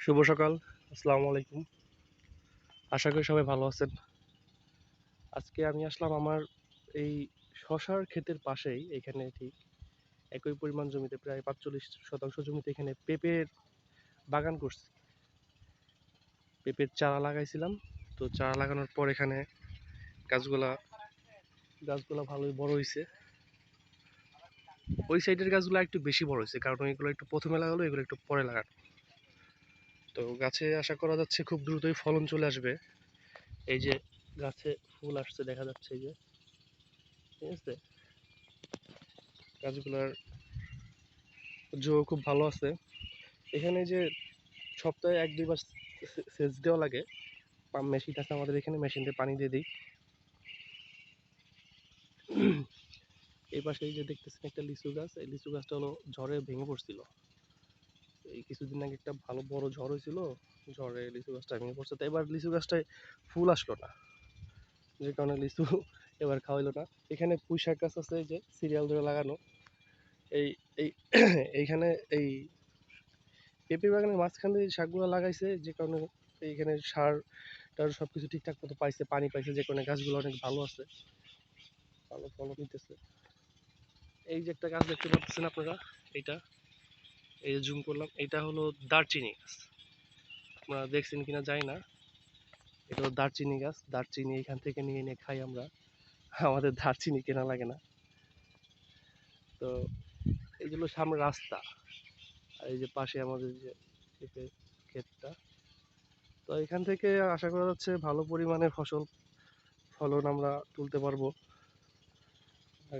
শুভ সকাল। আসসালামু আলাইকুম। আশা করি সবাই ভালো আছেন। আজকে আমি আসলাম আমার এই শশার ক্ষেতের পাশেই, এখানে ঠিক একই পরিমাণ জমিতে প্রায় ৪৫% জমিতে এখানে পেঁপের বাগান করছি। পেঁপের চারা লাগাইছিলাম। তো চারা লাগানোর পর এখানে গাছগুলা গাছগুলা ভালোই বড় হয়েছে। ওই সাইডের গাছগুলো একটু বেশি বড় হয়েছে, কারণ এগুলো একটু প্রথমে লাগালো, এগুলো একটু পরে লাগানো। তো গাছে আশা করা যাচ্ছে খুব দ্রুতই ফলন চলে আসবে। এই যে গাছে ফুল আসছে দেখা যাচ্ছে, এই যে, ঠিক আছে, গাছগুলার জো খুব ভালো আছে। এখানে যে সপ্তাহে ১-২ বার সেচ দেওয়া লাগে। পাম্প মেশিন আছে আমাদের এখানে, মেশিন দিয়ে পানি দিয়ে দিই। এই পাশে এই যে দেখতেছেন একটা লিচু গাছ, এই লিচু গাছটা হলো ঝড়ে ভেঙে পড়ছিল। এই কিছুদিন আগে একটা ভালো বড় ঝড় হয়েছিল, ঝড়ে লিচু গাছটা ভেঙে পড়ছে। তো এবার লিচু গাছটায় ফুল আসলো না, যে কারণে লিচু এবার খাওয়াইলো না। এখানে পুঁই শাক গাছ আছে, এই যে সিরিয়াল ধরে লাগানো। এই এই এইখানে এই পেঁপে বাগানের মাঝখান দিয়ে শাকগুলো লাগাইছে, যে কারণে এইখানে সার টার সবকিছু ঠিকঠাক মতো পাইছে, পানি পাইছে, যে কারণে গাছগুলো অনেক ভালো আছে, ভালো ফলন দিতেছে। এই যে একটা গাছ দেখতে পাচ্ছেন আপনারা, এইটা, এই যে জুম করলাম, এটা হলো দারচিনি গাছ। আপনারা দেখছেন কিনা জানি না। এটা হলো দারচিনি গাছ। দারচিনি এখান থেকে নিয়ে এনে খাই আমরা। আমাদের দারচিনি কেনা লাগে না। তো এইগুলো সামনে রাস্তা, আর এই যে পাশে আমাদের যে পেঁপে ক্ষেতটা। তো এখান থেকে আশা করা যাচ্ছে ভালো পরিমাণে ফলন আমরা তুলতে পারবো,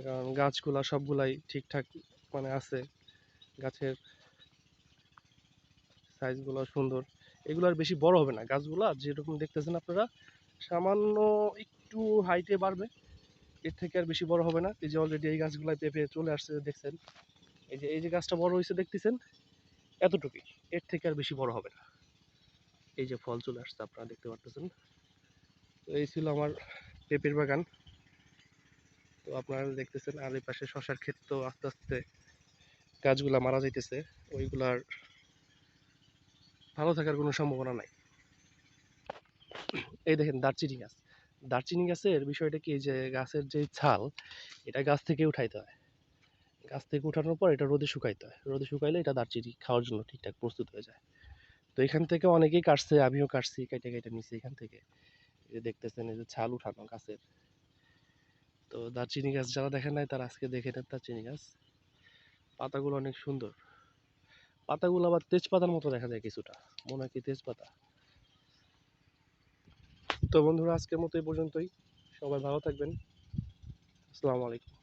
কারণ গাছগুলা সবগুলাই ঠিকঠাক মানে আছে। গাছের সাইজগুলো সুন্দর। এগুলো আর বেশি বড় হবে না গাছগুলা, যেরকম দেখতেছেন আপনারা, সামান্য একটু হাইটে বাড়বে, এর থেকে আর বেশি বড় হবে না। এই যে অলরেডি এই গাছগুলাই পেঁপে চলে আসছে দেখছেন। এই যে গাছটা বড় হয়েছে দেখতেছেন, এতটুকুই, এর থেকে আর বেশি বড় হবে না। এই যে ফল চলে আসছে আপনারা দেখতে পারতেছেন। তো এই ছিল আমার পেঁপের বাগান। তো আপনারা দেখতেছেন, আর এই পাশে শশার ক্ষেত। তো আস্তে আস্তে গাছগুলা মারা যাইতেছে, ওইগুলার ভালো থাকার কোনো সম্ভাবনা নাই। এই দেখেন দারচিনি গাছ। দারচিনি গাছের বিষয়টা কি, যে গাছের যে ছাল, এটা গাছ থেকে উঠাইতে হয়। গাছ থেকে উঠানোর পর এটা রোদে শুকাইতে হয়, রোদে শুকাইলে এটা দারচিনি খাওয়ার জন্য ঠিকঠাক প্রস্তুত হয়ে যায়। তো এখান থেকে অনেকেই কাটছে, আমিও কাটছি, কেটে কেটে নিছি এখান থেকে। এই যে দেখতেছেন, এই যে ছাল উঠানো গাছের। তো দারচিনি গাছ যারা দেখেন নাই, তারা আজকে দেখে নেন দারচিনি গাছ। পাতাগুলো অনেক সুন্দর। পাতাগুলো আবার তেজপাতার মতো দেখা যায় কিছুটা, মনে হয় কি তেজপাতা। তো বন্ধুরা, আজকের মতো এই পর্যন্তই। সবাই ভালো থাকবেন। আসসালামু আলাইকুম।